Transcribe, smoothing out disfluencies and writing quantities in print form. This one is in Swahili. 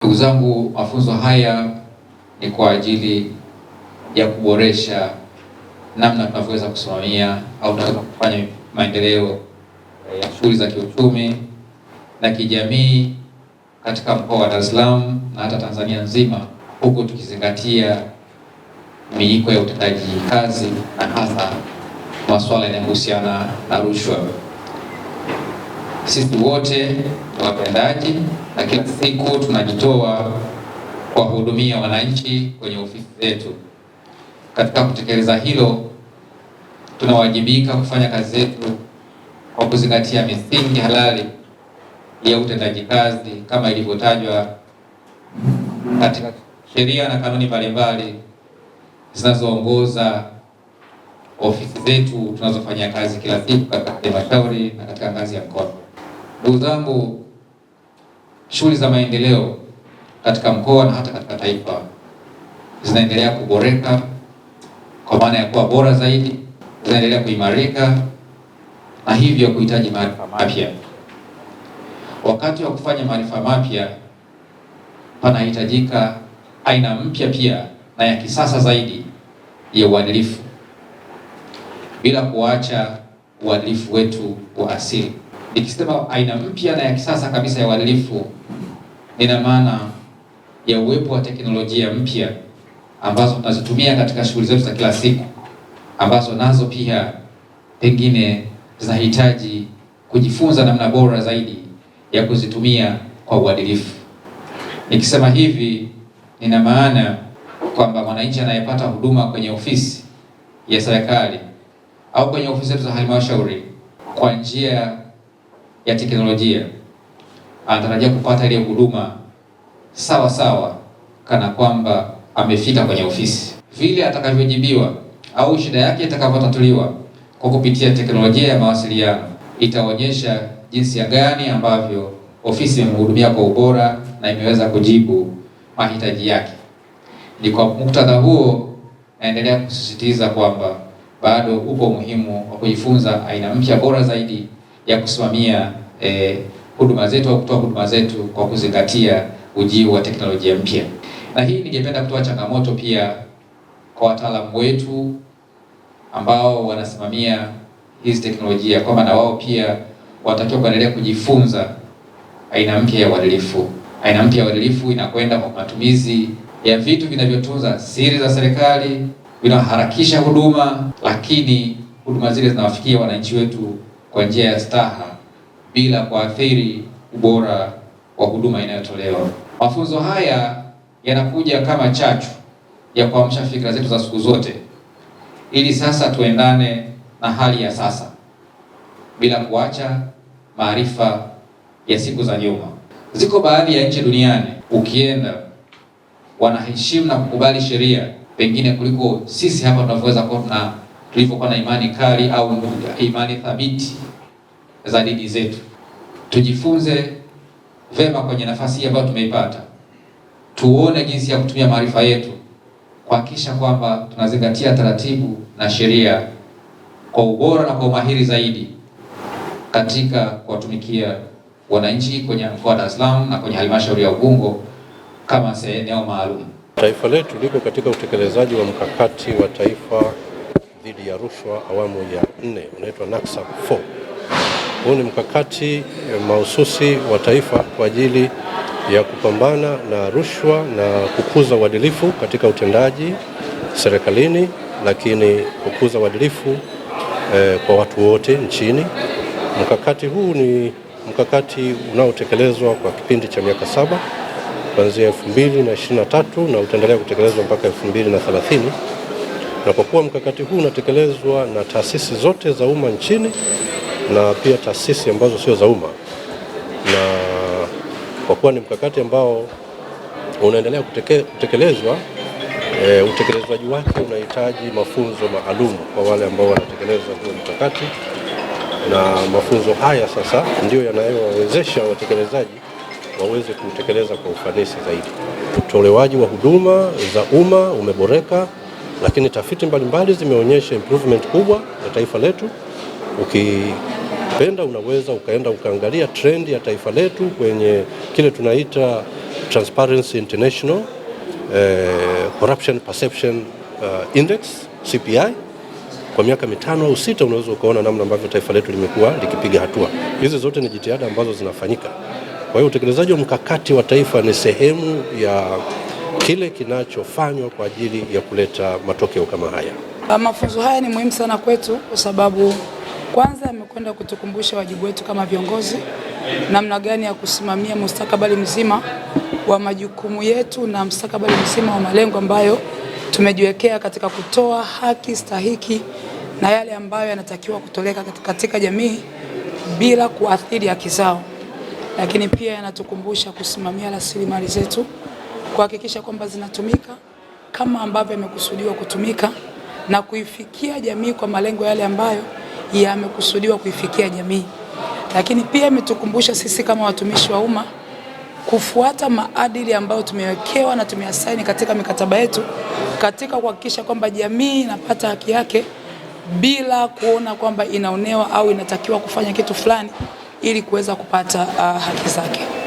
Ndugu zangu, mafunzo haya ni kwa ajili ya kuboresha namna tunavyoweza kusimamia au tunaweza kufanya maendeleo ya shughuli za kiuchumi na kijamii katika mkoa wa Dar es Salaam na hata Tanzania nzima, huku tukizingatia miiko ya utendaji kazi na hasa masuala yanayohusiana na rushwa. Sisi wote ni watendaji na kila siku tunajitoa kuwahudumia wananchi kwenye ofisi zetu. Katika kutekeleza hilo, tunawajibika kufanya kazi zetu kwa kuzingatia misingi halali ya utendaji kazi kama ilivyotajwa katika sheria na kanuni mbalimbali zinazoongoza ofisi zetu tunazofanyia kazi kila siku katika halmashauri na katika ngazi ya mkoa. Ndugu zangu, shughuli za maendeleo katika mkoa na hata katika taifa zinaendelea kuboreka kwa maana ya kuwa bora zaidi, zinaendelea kuimarika na hivyo kuhitaji maarifa mapya. Wakati wa kufanya maarifa mapya, panahitajika aina mpya pia na ya kisasa zaidi ya uadilifu, bila kuacha uadilifu wetu wa asili. Nikisema aina mpya na ya kisasa kabisa ya uadilifu, nina maana ya uwepo wa teknolojia mpya ambazo tunazitumia katika shughuli zetu za kila siku, ambazo nazo pia pengine zinahitaji kujifunza namna bora zaidi ya kuzitumia kwa uadilifu. Nikisema hivi, nina maana kwamba mwananchi anayepata huduma kwenye ofisi ya serikali au kwenye ofisi zetu za halmashauri kwa njia ya teknolojia anatarajia kupata ile huduma sawa sawa kana kwamba amefika kwenye ofisi. Vile atakavyojibiwa au shida yake itakavyotatuliwa kwa kupitia teknolojia ya mawasiliano itaonyesha jinsi gani ambavyo ofisi imemhudumia kwa ubora na imeweza kujibu mahitaji yake. Ni kwa muktadha huo naendelea kusisitiza kwamba bado upo umuhimu wa kujifunza aina mpya bora zaidi ya kusimamia huduma zetu au kutoa huduma zetu kwa kuzingatia ujio wa teknolojia mpya. Na hii ningependa kutoa changamoto pia kwa wataalamu wetu ambao wanasimamia hizi teknolojia kwamba na wao pia watakiwa kuendelea kujifunza aina mpya ya uadilifu. Aina mpya ya uadilifu inakwenda kwa matumizi ya vitu vinavyotunza siri za serikali, vinaharakisha huduma, lakini huduma zile zinawafikia wananchi wetu kwa njia ya staha bila kuathiri ubora wa huduma inayotolewa. Mafunzo haya yanakuja kama chachu ya kuamsha fikra zetu za siku zote ili sasa tuendane na hali ya sasa bila kuacha maarifa ya siku za nyuma. Ziko baadhi ya nchi duniani ukienda wanaheshimu na kukubali sheria pengine kuliko sisi hapa tunavyoweza kuwa tulivyokuwa na imani kali au imani thabiti za dini zetu. Tujifunze vema kwenye nafasi hii ambayo tumeipata, tuone jinsi ya kutumia maarifa yetu kuhakikisha kwamba tunazingatia taratibu na sheria kwa ubora na kwa umahiri zaidi katika kuwatumikia wananchi kwenye mkoa wa Dar es Salaam na kwenye halmashauri ya Ubungo kama eneo maalum. Taifa letu liko katika utekelezaji wa mkakati wa taifa dhidi ya rushwa awamu ya 4 unaitwa NACSA 4. Huu ni mkakati mahususi wa taifa kwa ajili ya kupambana na rushwa na kukuza uadilifu katika utendaji serikalini, lakini kukuza uadilifu kwa watu wote nchini. Mkakati huu ni mkakati unaotekelezwa kwa kipindi cha miaka 7 kuanzia 2023 na utaendelea kutekelezwa mpaka 2030. Na kwa kuwa mkakati huu unatekelezwa na taasisi zote za umma nchini na pia taasisi ambazo sio za umma, na kwa kuwa ni mkakati ambao unaendelea kutekelezwa, utekelezwaji wake unahitaji mafunzo maalum kwa wale ambao wanatekeleza huo mkakati, na mafunzo haya sasa ndio yanayowawezesha watekelezaji waweze kutekeleza kwa ufanisi zaidi. Utolewaji wa huduma za umma umeboreka, lakini tafiti mbalimbali zimeonyesha improvement kubwa ya taifa letu. Ukipenda unaweza ukaenda ukaangalia trend ya taifa letu kwenye kile tunaita Transparency International Corruption Perception Index CPI. Kwa miaka 5 au 6 unaweza ukaona namna ambavyo taifa letu limekuwa likipiga hatua. Hizi zote ni jitihada ambazo zinafanyika. Kwa hiyo utekelezaji wa mkakati wa taifa ni sehemu ya kile kinachofanywa kwa ajili ya kuleta matokeo kama haya. Mafunzo haya ni muhimu sana kwetu kwa sababu kwanza yamekwenda kutukumbusha wajibu wetu kama viongozi, namna gani ya kusimamia mustakabali mzima wa majukumu yetu na mustakabali mzima wa malengo ambayo tumejiwekea katika kutoa haki stahiki na yale ambayo yanatakiwa kutoleka katika jamii bila kuathiri haki zao. Lakini pia yanatukumbusha kusimamia rasilimali zetu, kuhakikisha kwamba zinatumika kama ambavyo yamekusudiwa kutumika na kuifikia jamii kwa malengo yale ambayo yamekusudiwa kuifikia jamii. Lakini pia imetukumbusha sisi kama watumishi wa umma kufuata maadili ambayo tumewekewa na tumeyasaini katika mikataba yetu katika kuhakikisha kwamba jamii inapata haki yake bila kuona kwamba inaonewa au inatakiwa kufanya kitu fulani ili kuweza kupata haki zake.